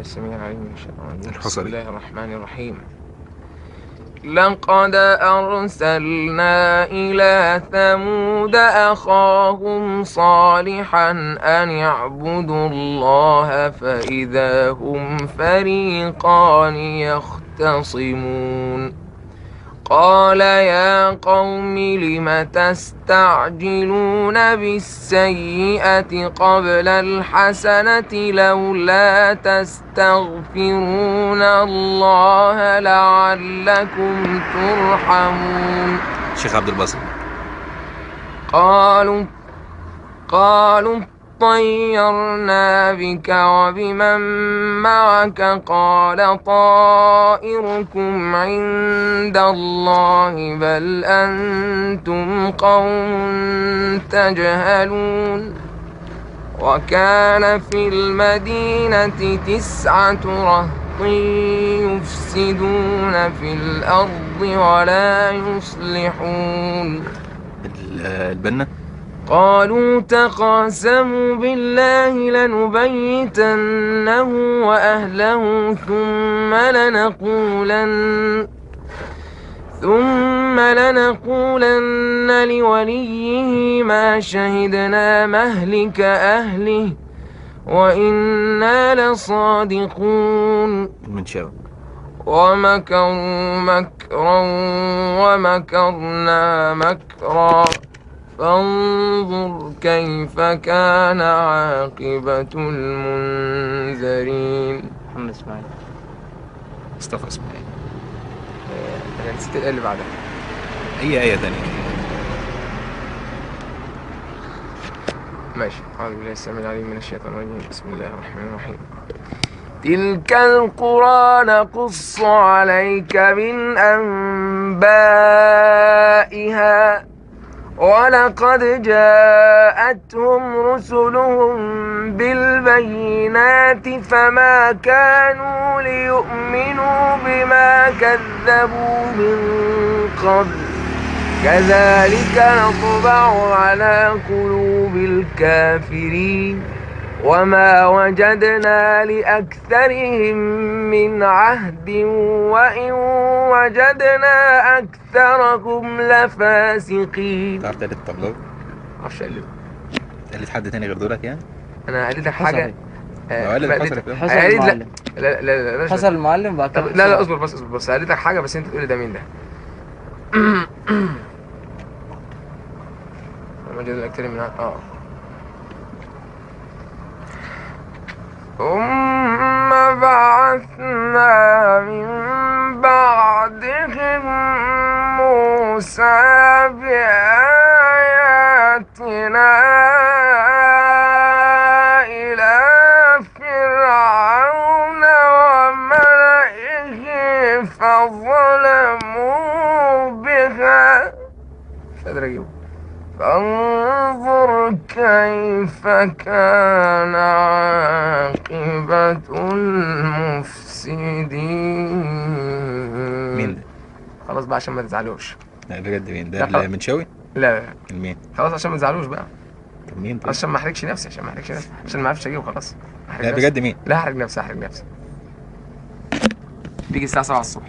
السميع العليم من الشيطان الرجيم. بسم الحصري. الله الرحمن الرحيم. لقد أرسلنا إلى ثمود أخاهم صالحا أن اعبدوا الله فإذا هم فريقان يختصمون. قال يا قوم لم تستعجلون بالسيئة قبل الحسنة لولا تستغفرون الله لعلكم ترحمون. الشيخ عبد الباسط. قالوا طيرنا بك وبمن معك قال طائركم عند الله بل أنتم قوم تجهلون. وكان في المدينة 9 رهط يفسدون في الأرض ولا يصلحون. البنا قالوا تقاسموا بالله لنبيتنه وأهله ثم لنقولن لوليه ما شهدنا مهلك أهله وإنا لصادقون. من شاء ومكروا مكرا ومكرنا مكرا فانظر كيف كان عاقبة المنذرين. محمد اسماعيل. مصطفى اسماعيل. أنا نسيت الآية اللي بعدها. أي آية تانية؟ ماشي. أعوذ بالله السميع العليم من الشيطان الرجيم. بسم الله الرحمن الرحيم. تلك القرى نقص عليك من أنبائها ولقد جاءتهم رسلهم بالبينات فما كانوا ليؤمنوا بما كذبوا من قبل كذلك نطبع على قلوب الكافرين وما وجدنا لأكثرهم من عهد وإن وجدنا أكثرهم لفاسقين. تعرف تقلد الطبلاوي؟ معرفش أقلده. تقلد حد تاني غير دولك يعني؟ أنا قلدك حاجة. قلد حصل المعلم. لا حصل المعلم بعد كده. لا اصبر بس قلدك حاجة بس أنت تقولي ده مين ده. وما وجدنا أكثرهم من عهد. ثم بعثنا من بعدهم موسى بآياتنا إلى فرعون وملئه فظلموا بها. مش قادر أجيبه. فانظر كيف كان عاقبة المفسدين. مين ده؟ خلاص بقى عشان ما تزعلوش. لا بجد مين ده؟ المنشاوي؟ لا مين؟ خلاص عشان ما تزعلوش بقى. طب مين ده؟ عشان ما احرجش نفسي عشان ما اعرفش اجيبه خلاص. لا بجد مين؟ لا احرج نفسي. بيجي الساعة 7 الصبح.